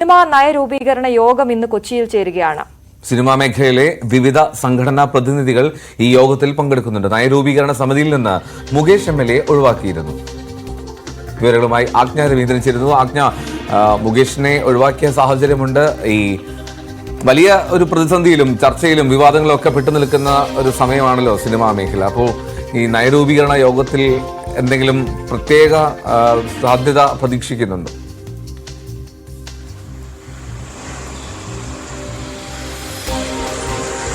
Cinema നയരൂപീകരണ യോഗം ഇന്ന് കൊച്ചിയിൽ ചേരുകയാണ്. സിനിമാ മേഖലയിലെ വിവിധ സംഘടനാ പ്രതിനിധികൾ ഈ യോഗത്തിൽ പങ്കെടുക്കുന്നുണ്ട്. നയരൂപീകരണ സമിതിയിൽ നിന്ന് മുകേഷ് MLA ഒഴിവാക്കിയിരുന്നു. വിവരങ്ങളുമായി ആജ്ഞ രവീന്ദ്രൻ ചേരുന്നു. ആജ്ഞ, മുകേഷിനെ ഒഴിവാക്കിയ സാഹചര്യമുണ്ട്. ഈ വലിയ ഒരു പ്രതിസന്ധിയിലും ചർച്ചയിലും വിവാദങ്ങളും ഒക്കെ പെട്ടു നിൽക്കുന്ന ഒരു സമയമാണല്ലോ സിനിമാ മേഖല. അപ്പോൾ ഈ നയരൂപീകരണ യോഗത്തിൽ എന്തെങ്കിലും പ്രത്യേക സാധ്യത പ്രതീക്ഷിക്കുന്നുണ്ടോ?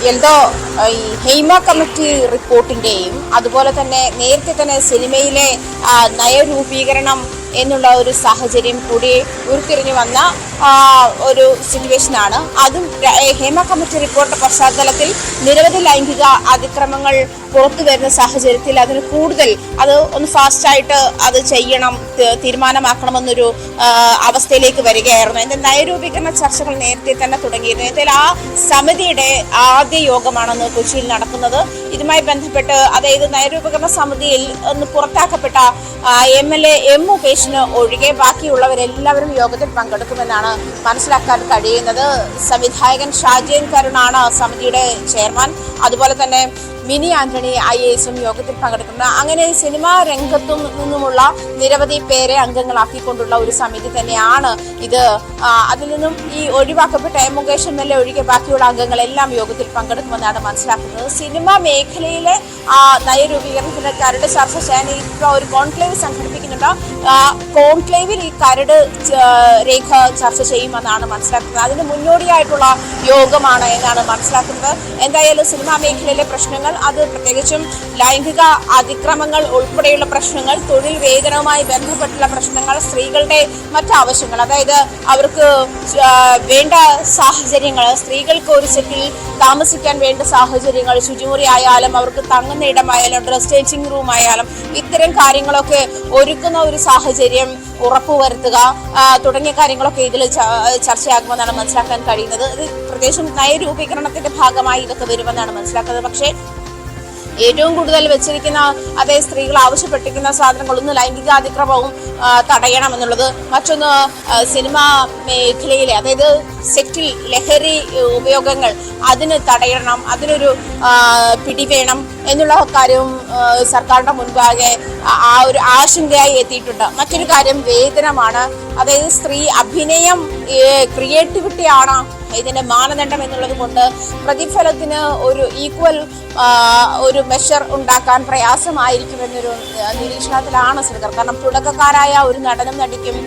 എന്തോ ഈ ഹെയ്മ കമ്മിറ്റി റിപ്പോർട്ടിൻ്റെയും അതുപോലെ തന്നെ നേരത്തെ തന്നെ സിനിമയിലെ നയരൂപീകരണം എന്നുള്ള ഒരു സാഹചര്യം കൂടി ഉരുത്തിരിഞ്ഞു വന്ന ഒരു സിറ്റുവേഷനാണ്. അതും ഹേമ കമ്മിറ്റി റിപ്പോർട്ട് പശ്ചാത്തലത്തിൽ നിരവധി ലൈംഗിക അതിക്രമങ്ങൾ പുറത്തു വരുന്ന സാഹചര്യത്തിൽ അതിന് കൂടുതൽ അത് ഒന്ന് ഫാസ്റ്റായിട്ട് അത് ചെയ്യണം, തീരുമാനമാക്കണമെന്നൊരു അവസ്ഥയിലേക്ക് വരികയായിരുന്നു. എൻ്റെ നയരൂപീകരണ ചർച്ചകൾ നേരത്തെ തന്നെ തുടങ്ങിയിരുന്നു. എന്തായാലും ആ സമിതിയുടെ ആദ്യ യോഗമാണെന്ന് കൊച്ചിയിൽ നടക്കുന്നത്. ഇതുമായി ബന്ധപ്പെട്ട് അതായത് നയരൂപീകരണ സമിതിയിൽ ഒന്ന് പുറത്താക്കപ്പെട്ട MLA M മുകേഷിന് ഒഴികെ ബാക്കിയുള്ളവരെല്ലാവരും യോഗത്തിൽ പങ്കെടുക്കുമെന്നാണ് മനസ്സിലാക്കാൻ കഴിയുന്നത്. സംവിധായകൻ ഷാജൻ കരുണാണ് സമിതിയുടെ ചെയർമാൻ. അതുപോലെ തന്നെ മിനി ആന്റണി IAS യോഗത്തിൽ പങ്കെടുക്കുന്നത്. അങ്ങനെ സിനിമാ രംഗത്തു നിന്നുമുള്ള നിരവധി പേരെ അംഗങ്ങളാക്കിക്കൊണ്ടുള്ള ഒരു സമിതി തന്നെയാണ് ഇത്. അതിൽ നിന്നും ഈ ഒഴിവാക്കപ്പെട്ട M മുകേഷ് MLA ഒഴികെ ബാക്കിയുള്ള അംഗങ്ങളെല്ലാം യോഗത്തിൽ പങ്കെടുക്കുമെന്നാണ് മനസ്സിലാക്കുന്നത്. സിനിമാ മേഖലയിലെ നയരൂപീകരണത്തിന് കരട് ചർച്ച ചെയ്യാൻ ഇപ്പോൾ ഒരു കോൺക്ലേവ് സംഘടിപ്പിക്കുന്നുണ്ട്. കോൺക്ലേവിൽ ഈ കരട് രേഖ ചർച്ച ചെയ്യുമെന്നാണ് മനസ്സിലാക്കുന്നത്. അതിന് മുന്നോടിയായിട്ടുള്ള യോഗമാണ് എന്നാണ് മനസ്സിലാക്കുന്നത്. എന്തായാലും സിനിമാ മേഖലയിലെ പ്രശ്നങ്ങൾ, അത് പ്രത്യേകിച്ചും ലൈംഗിക അതിക്രമങ്ങൾ ഉൾപ്പെടെയുള്ള പ്രശ്നങ്ങൾ, തൊഴിൽ വേതനവുമായി ബന്ധപ്പെട്ടുള്ള പ്രശ്നങ്ങൾ, സ്ത്രീകളുടെ മറ്റാവശ്യങ്ങൾ, അതായത് അവർക്ക് വേണ്ട സാഹചര്യങ്ങൾ, സ്ത്രീകൾക്ക് ഒരു സെറ്റിൽ താമസിക്കാൻ വേണ്ട സാഹചര്യങ്ങൾ, ശുചിമുറി ആയാലും അവർക്ക് തങ്ങുന്ന ഇടമായാലും ഡ്രസ് ചേഞ്ചിങ് റൂം ആയാലും ഇത്തരം കാര്യങ്ങളൊക്കെ ഒരുക്കുന്ന ഒരു സാഹചര്യം ഉറപ്പുവരുത്തുക തുടങ്ങിയ കാര്യങ്ങളൊക്കെ ഇതിൽ ചർച്ചയാകുമെന്നാണ് മനസ്സിലാക്കാൻ കഴിയുന്നത്. ഇത് പ്രത്യേകിച്ചും നയരൂപീകരണത്തിന്റെ ഭാഗമായി ഇതൊക്കെ വരുമെന്നാണ് മനസ്സിലാക്കുന്നത്. പക്ഷേ ഏറ്റവും കൂടുതൽ വെച്ചിരിക്കുന്ന അതായത് സ്ത്രീകൾ ആവശ്യപ്പെട്ടിരിക്കുന്ന സാധനങ്ങൾ, ഒന്ന് ലൈംഗിക അതിക്രമവും തടയണം എന്നുള്ളത്, മറ്റൊന്ന് സിനിമാ മേഖലയിലെ അതായത് സെറ്റിൽ ലഹരി ഉപയോഗങ്ങൾ അതിന് തടയണം, അതിനൊരു പിടി വേണം എന്നുള്ള കാര്യവും സർക്കാരിന്റെ മുൻപാകെ ആ ഒരു ആശങ്കയായി എത്തിയിട്ടുണ്ട്. മറ്റൊരു കാര്യം വേതനമാണ്. അതായത് സ്ത്രീ അഭിനയം, ക്രിയേറ്റിവിറ്റിയാണ് ഇതിന്റെ മാനദണ്ഡം എന്നുള്ളത് കൊണ്ട് പ്രതിഫലത്തിന് ഒരു ഈക്വൽ ഒരു മെഷർ ഉണ്ടാക്കാൻ പ്രയാസമായിരിക്കുമെന്നൊരു നിരീക്ഷണത്തിലാണ് സർക്കാർ. കാരണം തുടക്കക്കാരായ ഒരു നടനും നടിക്കും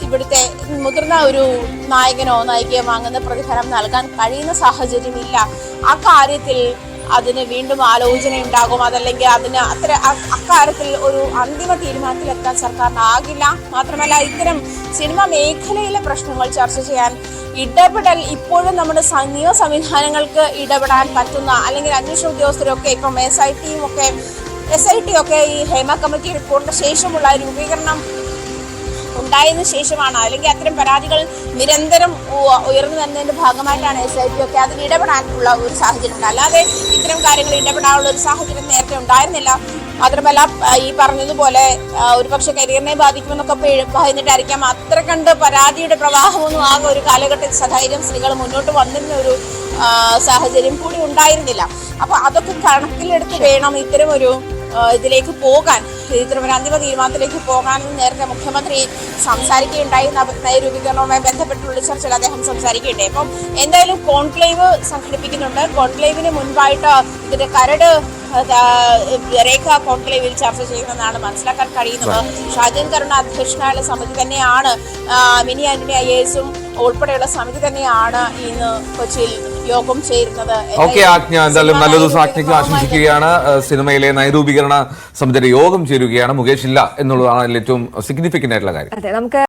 ഇവിടുത്തെ മുതിർന്ന ഒരു നായകനോ നായികയോ വാങ്ങുന്ന പ്രതിഫലം നൽകാൻ കഴിയുന്ന സാഹചര്യമില്ല. ആ കാര്യത്തിൽ അതിന് വീണ്ടും ആലോചനയുണ്ടാകും. അതല്ലെങ്കിൽ അതിന് അക്കാര്യത്തിൽ ഒരു അന്തിമ തീരുമാനത്തിലെത്താൻ സർക്കാരിനാകില്ല. മാത്രമല്ല ഇത്തരം സിനിമാ മേഖലയിലെ പ്രശ്നങ്ങൾ ചർച്ച ചെയ്യാൻ ഇടപെടൽ ഇപ്പോഴും നമ്മുടെ നിയമ സംവിധാനങ്ങൾക്ക് ഇടപെടാൻ പറ്റുന്ന അല്ലെങ്കിൽ അന്വേഷണ ഉദ്യോഗസ്ഥരൊക്കെ ഇപ്പം SIT ഒക്കെ ഈ ഹേമ കമ്മിറ്റി റിപ്പോർട്ടിന് ശേഷമുള്ള രൂപീകരണം ഉണ്ടായതിനു ശേഷമാണ്, അല്ലെങ്കിൽ അത്തരം പരാതികൾ നിരന്തരം ഉയർന്നു വരുന്നതിന്റെ ഭാഗമായിട്ടാണ് SIT ഒക്കെ അതിന് ഇടപെടാനുള്ള ഒരു സാഹചര്യം ഉണ്ട്. അല്ലാതെ ഇത്തരം കാര്യങ്ങൾ ഇടപെടാനുള്ള ഒരു സാഹചര്യം നേരത്തെ ഉണ്ടായിരുന്നില്ല. മാത്രമല്ല ഈ പറഞ്ഞതുപോലെ ഒരുപക്ഷെ കരിയറിനെ ബാധിക്കുമെന്നൊക്കെ ഭയന്നിട്ടായിരിക്കാം അത്ര കണ്ട് പരാതിയുടെ പ്രവാഹമൊന്നും ആകെ ഒരു കാലഘട്ടത്തിൽ സധൈര്യം സ്ത്രീകൾ മുന്നോട്ട് വന്നിരുന്ന ഒരു സാഹചര്യം കൂടി ഉണ്ടായിരുന്നില്ല. അപ്പൊ അതൊക്കെ കണക്കിലെടുത്ത് വേണം ഇത്തരം ഒരു ഇതിലേക്ക് പോകാൻ, ഇത്തരം ഒരു അന്തിമ തീരുമാനത്തിലേക്ക് പോകാൻ നേരത്തെ മുഖ്യമന്ത്രി സംസാരിക്കുകയുണ്ടായി. നയരൂപീകരണവുമായി ബന്ധപ്പെട്ടുള്ള ചർച്ചയിൽ അദ്ദേഹം സംസാരിക്കുകയുണ്ടായി. അപ്പം എന്തായാലും കോൺക്ലേവ് സംഘടിപ്പിക്കുന്നുണ്ട്. കോൺക്ലേവിന് മുൻപായിട്ട് ഇതിന്റെ കരട് രേഖ കോൺക്ലേവിൽ ചർച്ച ചെയ്യുമെന്നാണ് മനസ്സിലാക്കാൻ കഴിയുന്നത്. ഷാജൻ കരുണ അധ്യക്ഷനായ സമിതി തന്നെയാണ്, മിനി ആന്റണി IAS ഉൾപ്പെടെയുള്ള സമിതി തന്നെയാണ് ഇന്ന് കൊച്ചിയിൽ യോഗം ചേരുന്നത്. എന്തായാലും നല്ല ദിവസം ആജ്ഞയ്ക്ക് ആശംസിക്കുകയാണ്. സിനിമയിലെ നയരൂപീകരണ സമിതിയുടെ യോഗം ചേരുകയാണ്. മുകേഷ് ഇല്ല എന്നുള്ളതാണ് ഏറ്റവും സിഗ്നിഫിക്കന്റ് ആയിട്ടുള്ള കാര്യം.